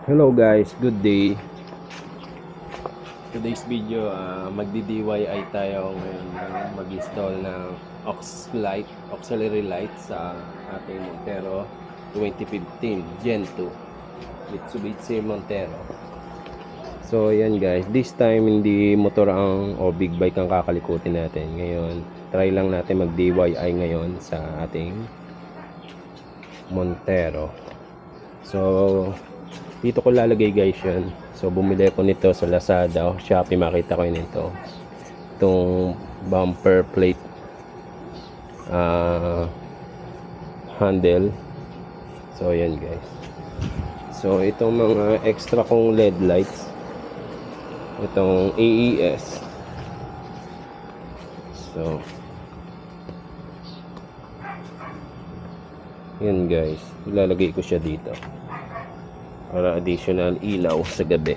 Hello guys, good day. Today's video, magdi-DIY tayo ngayon mag-install ng auxiliary light sa ating Montero 2015 Gen 2 Mitsubishi Montero. So yan guys, this time hindi motor o big bike ang kakalikutin natin. Ngayon, try lang natin mag-DIY ngayon sa ating Montero. So dito ko lalagay guys yan. So bumili ko nito sa Lazada o Shopee, makita ko yun ito. Itong bumper plate handle. So yan guys. So itong mga extra kong LED lights, itong AES. So yan guys, ilalagay ko siya dito para additional ilaw sa gabi.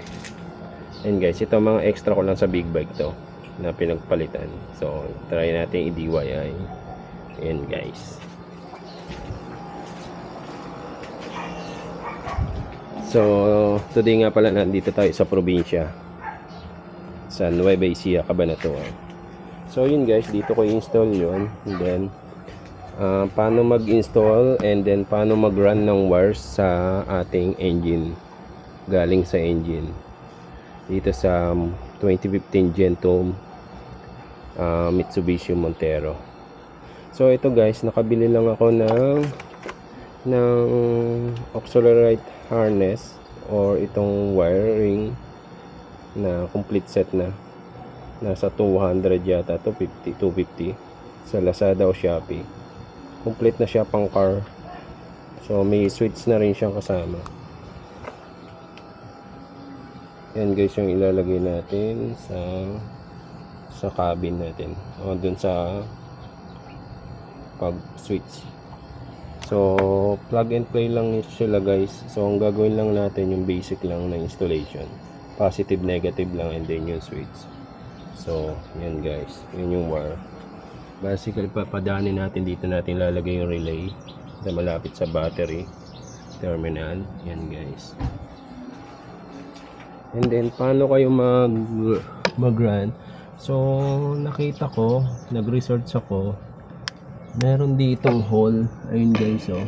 And guys, ito mga extra ko lang sa big bike to na pinagpalitan. So try natin i-DIY. Ayan guys. So today nga pala nandito tayo sa probinsya, sa Nueva Ecija, Cabanatuan. So yun guys, dito ko i-install yun. And then paano mag-install and then paano mag-run ng wires sa ating engine, galing sa engine dito sa 2015 Gen 2 Mitsubishi Montero. So ito guys, nakabili lang ako ng auxiliary harness or itong wiring na complete set na, nasa 200 yata, 250 sa Lazada o Shopee. Complete na siya pang car. So may switch na rin siyang kasama. Yan guys yung ilalagay natin sa cabin natin o dun sa pag switch. So plug and play lang sila guys. So ang gagawin lang natin yung basic lang na installation, positive negative lang, and then yung switch. So yan guys, yun yung wire. Basically papadaanin natin dito, natin lalagay yung relay na malapit sa battery terminal. Yan guys. And then paano kayo mag-run? So nakita ko, nag-research ako, meron ditong hole. Ayun guys, oh,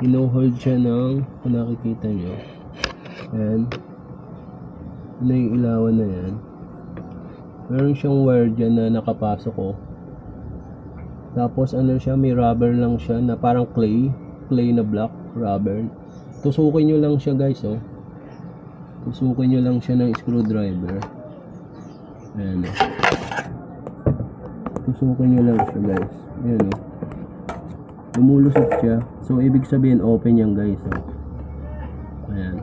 ino-hold siya ng, kung nakikita nyo, yan, ano yung ilawan na yan, meron siyang wire dyan na nakapasok, oh. Tapos ano siya, may rubber lang siya na parang clay na block rubber. Tusukin nyo lang siya guys, oh. Tusukin nyo lang siya ng screwdriver. Ayan, oh. Tusukin nyo lang siya guys. Ayan, oh. Lumulusot siya. So ibig sabihin open yan guys, oh. Ayan.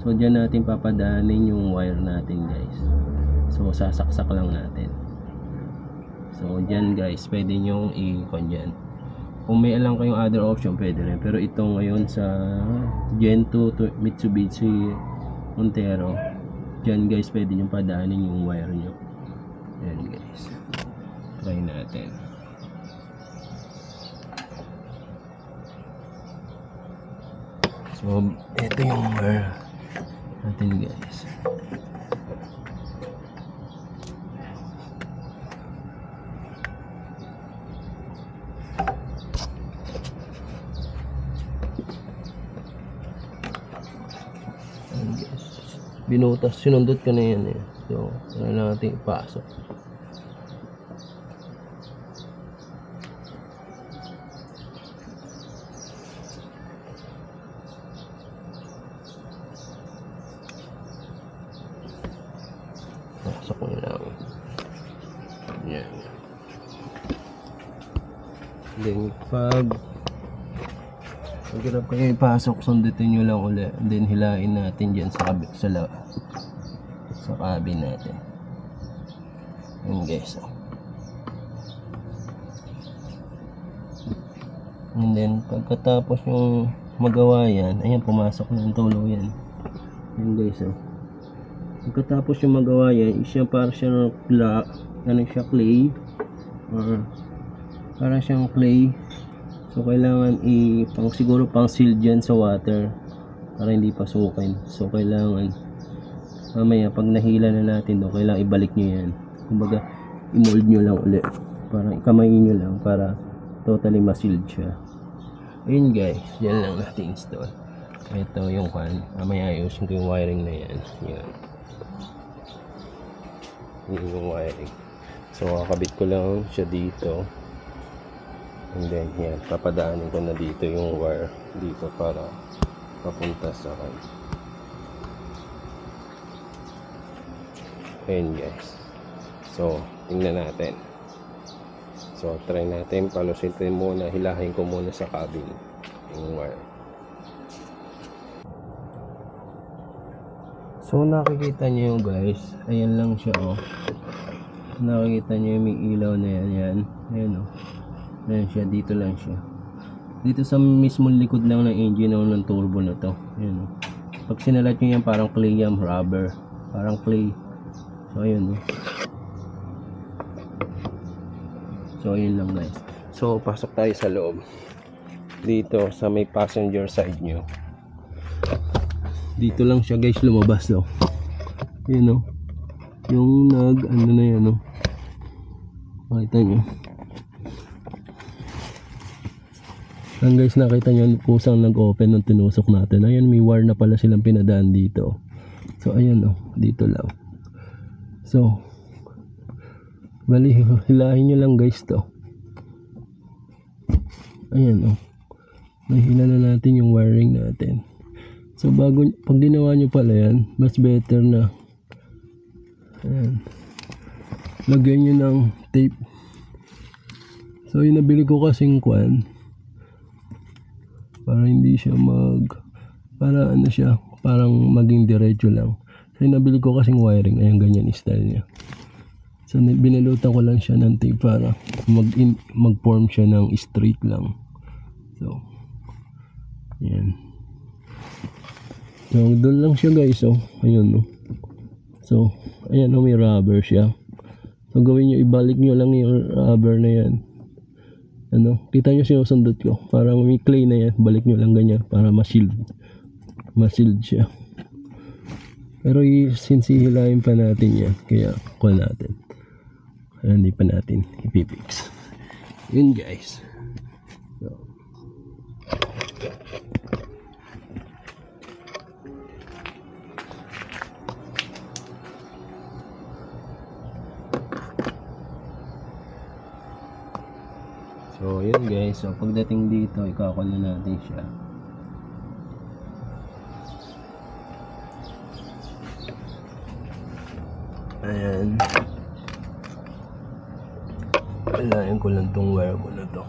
So dyan natin papadaanin yung wire natin guys. So sasaksak lang natin. So dyan guys, pwede nyo i-con dyan. Kung may alam kayong other option, pwede rin. Pero ito ngayon sa Gen 2 Mitsubishi Montero, dyan guys pwede nyo padaanin yung wire nyo. Ayan guys, try natin. So ito yung wire natin guys. Binutas, sinundot ko na yan eh. So kailangan natin ipasok. Pasok ko lang yan. Then pag hirap kayo ipasok, sundutin nyo lang ulit, and then hilain natin dyan sa cabin natin. Yun guys, oh. And then pagkatapos yung magawa yan, ayan, pumasok na ang tulo yan. Yun guys, oh. Pagkatapos yung magawa yan, siya para siyang ano siya, clay, or para siyang clay. So kailangan siguro pang seal dyan sa water. para hindi pasukin. So kailangan mamaya pag nahila na natin do, kailangan ibalik nyo yan. Kumbaga i-mold nyo lang ulit, para ikamayin nyo lang para totally ma-sealed siya. Ayun guys, yan lang natin install. Ito yung kan, mamaya ayusin ko yung wiring na yan. Yan yung wiring. So kakabit ko lang siya dito, and then yan, papadaanin ko na dito yung wire dito para papunta sa kan. Ayun guys, so tingnan natin. So try natin, palusin muna, hilahin ko muna sa cabin yung wire. So nakikita nyo yung guys, ayan lang siya oh. Nakikita nyo yung may ilaw na yan, yan. Ayan oh. Ayan siya, dito lang siya. Dito sa mismong likod lang ng engine ng turbo na to. Ayan oh. Pag sinalat nyo yan, parang clay yan, rubber. Parang clay. So ayan oh. So ayun lang guys. So pasok tayo sa loob. Dito sa may passenger side nyo. Dito lang siya guys lumabas oh. Yun oh. Yung ano na yan oh. Makita nyo. Yan guys, nakita nyo kusang nag-open nung tinusok natin. Ayan, may wire na pala silang pinadaan dito. So ayan oh, dito lang. So bali, hilahin nyo lang guys to. Ayan oh. Nahila na natin yung wiring natin. So bago, pag ginawa nyo pala yan, mas better na ayan, lagyan nyo ng tape. So yung nabili ko kasing kwan, para hindi siya para ano siya, parang maging diretso lang. So yung nabili ko kasing wiring, ayan ganyan style niya. So binalutan ko lang siya ng tape para mag-form siya ng straight lang. So ayan. So doon lang siya guys oh. Ayun oh. So ayan oh, may rubber siya. So gawin nyo, ibalik nyo lang yung rubber na yan. Ano, kita nyo sinusundot ko. Para may clay na yan, balik nyo lang ganyan para ma-shield siya. Pero since hihilahin pa natin yan, kaya kuha natin. Kaya hindi pa natin ipipix. Yun guys. So yun guys, so pagdating dito ikakol na natin siya. Ayan. Kailangan ko lang tong wire ko na to.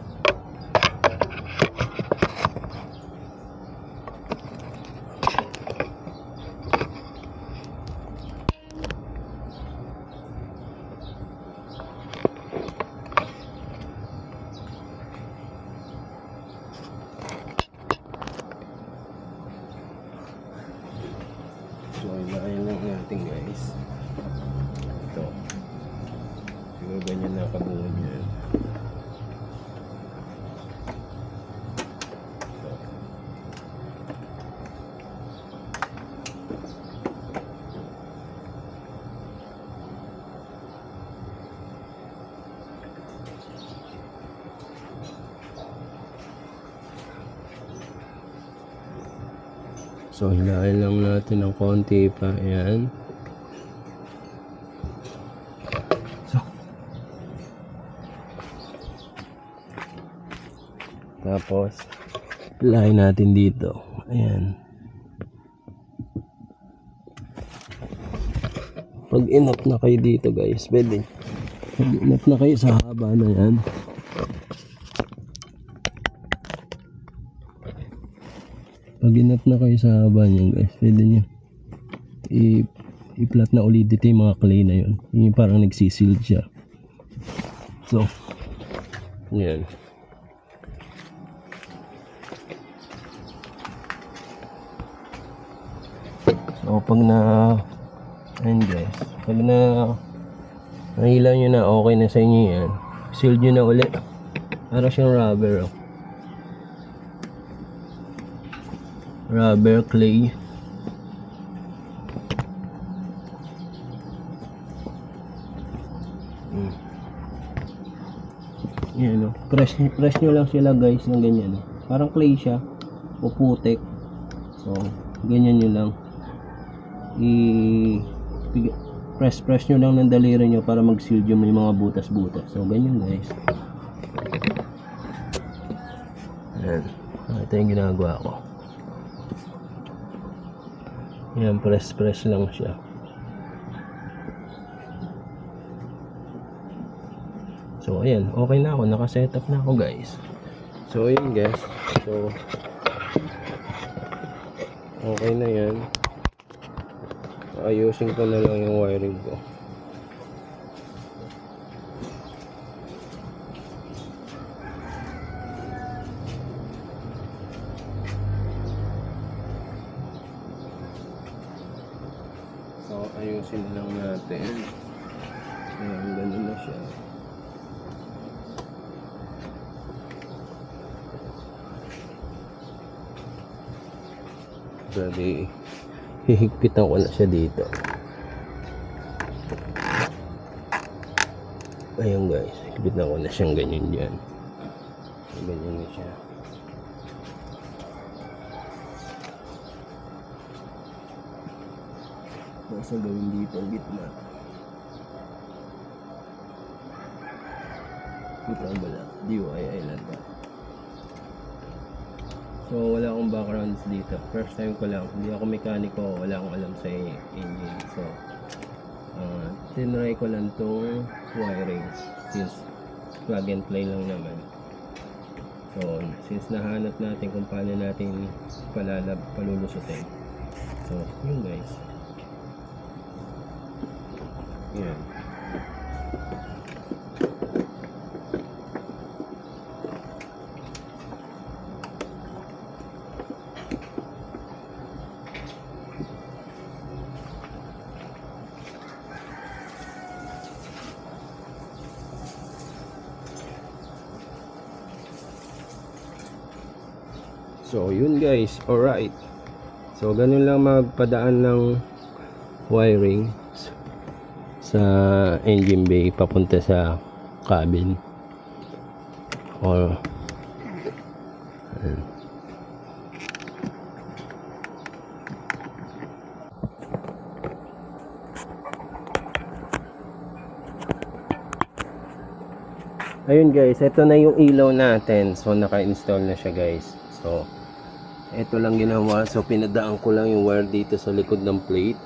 So, ilayan lang natin guys. Ito. Siguro ganyan na kabuo niya. So, hilahin lang natin ng konti pa. Ayan. So, tapos, hilahin natin dito. Ayan. Pag enough na kayo dito guys, pwede. Pag enough na kayo sa haba na yan. Pag enough na kayo sa haba niyan guys, pwede nyo i-flat na ulit dito yung mga clay na yun. Yung parang nagsisild siya. So, yan. So, pag ayun guys, pag nahilaw nyo na, okay na sa inyo yan, sealed nyo na ulit. Para siyang rubber oh. rubber clay. Yan, no? Press nyo lang sila guys ng ganyan, no? Parang clay siya o putik. So ganyan nyo lang press nyo lang ng daliri nyo para mag-seal yung may mga butas-butas. So ganyan guys. Yan. Ito yung ginagawa ko. Yan, press lang siya. So ayan, okay na ako, naka-setup na ako guys. So ayan guys. So okay na yan. Ayusin ko na lang yung wiring ko. So ayusin na lang natin. Ayan, ganun na siya. Bali, hihigpitan ko na siya dito. Ayun guys, higpitan ko na siyang ganyan dyan. Ganyan na siya. Basta gawin dito ang gitna. Kita ba lang? DIY lang ba? So wala akong backgrounds dito. First time ko lang. Hindi ako mekaniko. Wala akong alam sa engine. So tinry ko lang itong wiring. Since plug and play lang naman. So since nahanap natin kung paano natin palulusutin. So yun guys. Yan. So yun guys, alright. So ganun lang magpadaan ng wiring sa engine bay papunta sa cabin. Or ayun guys, ito na yung ilaw natin. So naka-install na siya guys. So ito lang ginawa. So pinadaan ko lang yung wire dito sa likod ng plate.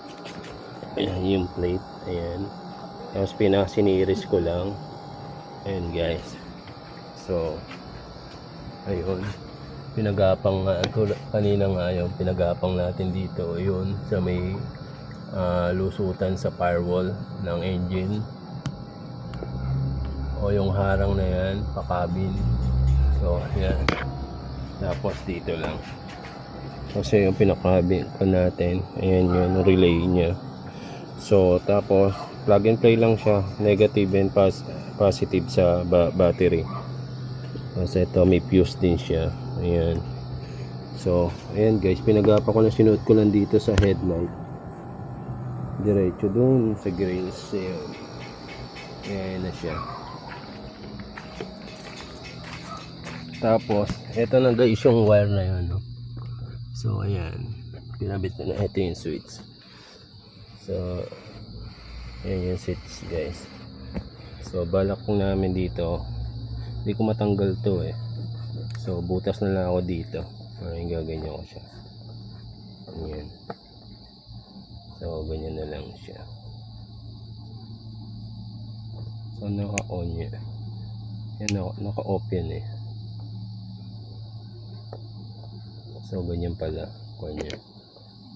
Ayan yung plate. Ayan. Tapos pinasiniris ko lang. Ayan guys. So ayun. Pinagapang nga. Kanina nga yung pinagapang natin dito. Ayun. Sa may lusutan sa firewall ng engine. O yung harang na yan. Pakabin. So ayan. Tapos dito lang. Kasi yung pinakabin ko natin, ayan yun, relay niya. So tapos plug and play lang siya, negative and positive sa battery. Kasi ito may fuse din siya. Ayan. So ayan guys, pinagapa ko na, sinuot ko lang dito sa headlight. Diretso dun sa grills. Ayan. Ayan na siya. Tapos ito na guys yung wire na yun, no? So ayan, pinabit na ito yung switch. So ayan yung switch guys. So balak ko namin dito, hindi ko matanggal to eh. So butas na lang ako dito. Ayan, gaganyan ko siya. Ayan. So ganyan na lang siya. So naka-on niya. Yan, naka-off yan eh. So ganyan pala kanya.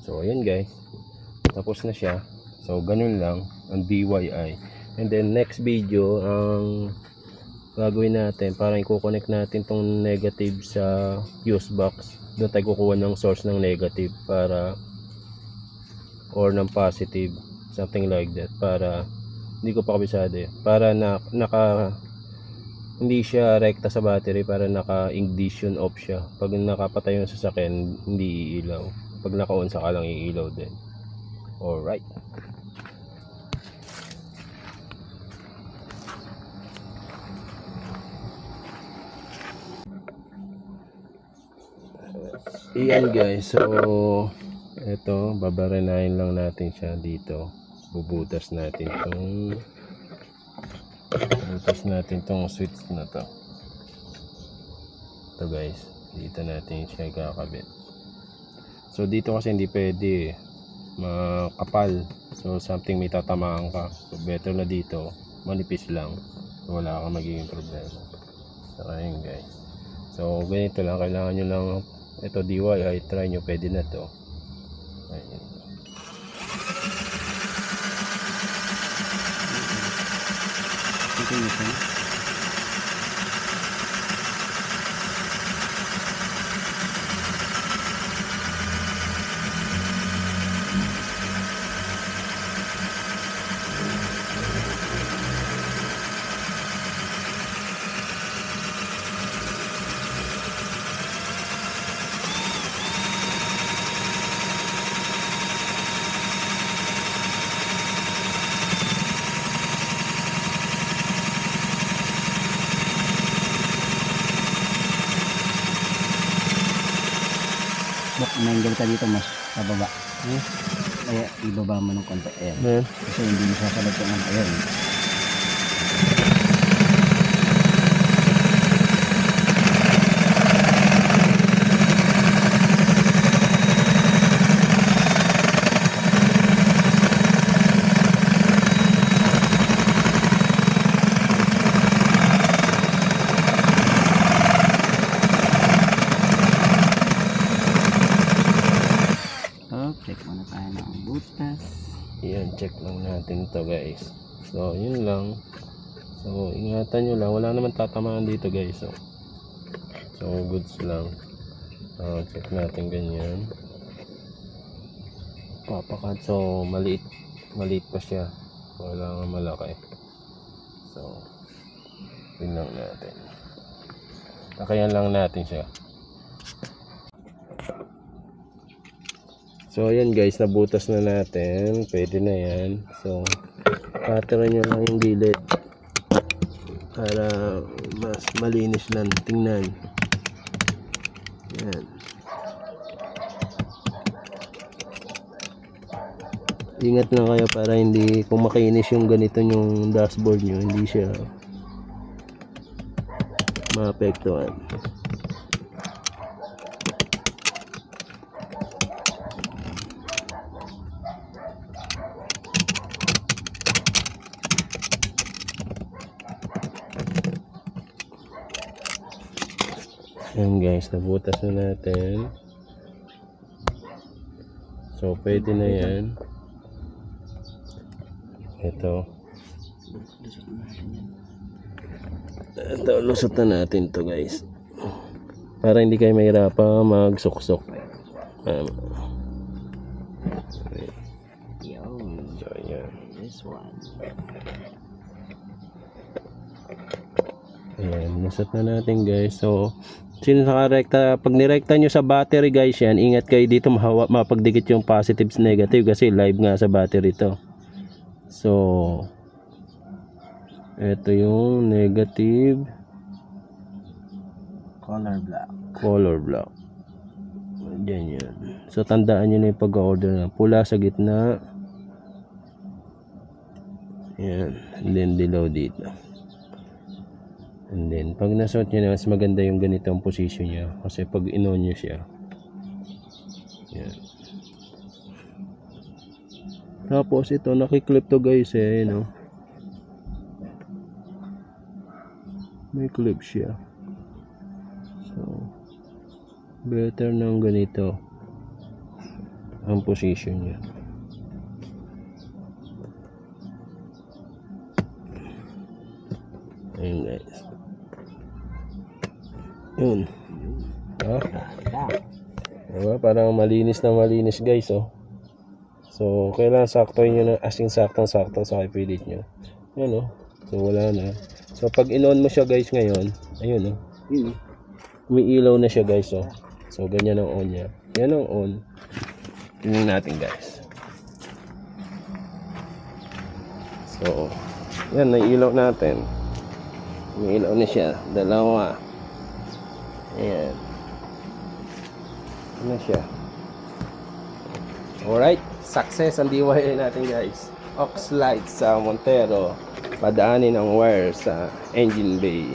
So ayan guys, tapos na siya. So ganun lang ang DIY. And then next video, ang gagawin natin, parang i-connect natin tong negative sa fuse box. Doon tayo kukuha ng source ng negative para, or ng positive, something like that, para hindi ko pa kabisado eh. Para hindi siya rekta sa battery, para naka-ignition off siya. Pag nakapatay yung sasakyan, hindi iilaw. Pag naka-on saka lang iilaw din. Alright. Iyan guys, so ito, babarinahin lang natin siya dito. Bubutas natin tong switch na to. Ito guys, dito natin siya kakabit. So dito kasi hindi pwede makapal, so something may tatamaan ka. So better na dito manipis lang, so wala kang magiging problema. So ayun guys, so ganito lang, kailangan nyo lang ito DIY, try nyo, pwede na to. Ayun. Nanggol ka dito mas sa baba. Kaya ibaba mo ng konti. Ayan. Kasi hindi mo sasalag yung ano. Ayan. Check muna tayo ng butas. Yan, check lang natin to guys. So yun lang. So ingatan nyo lang, wala naman tatamaan dito guys. So goods lang. Check natin ganyan. Papakat, so maliit pa siya, wala nga malaki. So yun lang natin, lakayan lang natin siya. So ayan guys, nabutas na natin, pwede na yan. So patera nyo lang yung gilid para mas malinis lang tingnan. Yan, ingat lang kayo para hindi, kung makinis yung ganito yung dashboard nyo, hindi siya maapektuhan. Ayan guys, nabutas na natin. So pwede na yan. Ito, lusot na natin to guys, para hindi kayo mahirapan magsuksok. So ayan, This one. ayan, lusot na natin guys. So sino nakarekta, pag nirekta nyo sa battery guys yan, ingat kayo dito mapagdikit yung positives negative, kasi live nga sa battery to. So ito yung negative, color black. Diyan yan. So tandaan nyo na yung pag-order na pula sa gitna. Yan, and then below dito. And then pag nasuot nyo na, mas maganda yung ganitong position niya, kasi pag in-on nyo siya, yan. Tapos ito nakiklip to guys no? May clip siya. So better ng ganito ang position niya. Ayun guys, yun. Diba? Parang malinis na malinis guys. So kailangan sakto nyo na, as in saktong sakto sa pilit nyo. Yan So wala na. So pag in-on mo siya guys ngayon, ayun oh. Umiilaw na siya guys oh. So ganyan ang on niya. Yan ang on. Tingnan natin guys. So yan, nailaw natin. Umiilaw na siya. Dalawa. Ayan. Ano siya? Alright. Success ang DIY natin guys. Aux light sa Montero. Padaanin ang wire sa engine bay.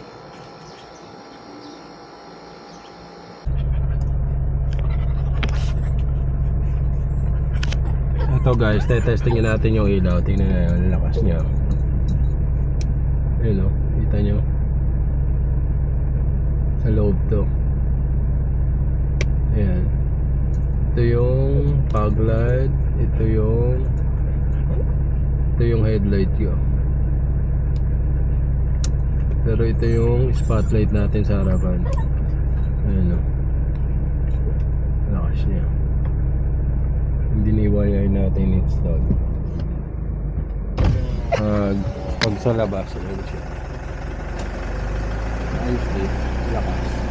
Ito guys, testingin natin yung ilaw. Tingnan nyo yung lakas niya. Ayun o, kita nyo. Sa loob to. Ayan. Ito yung fog light. Ito yung headlight ko. Pero ito yung spotlight natin sa harapan. Ayun o. Lakas niya. Hindi ni-wire natin install. Pag sa labas, ayun siya. Ayos din. Lakas.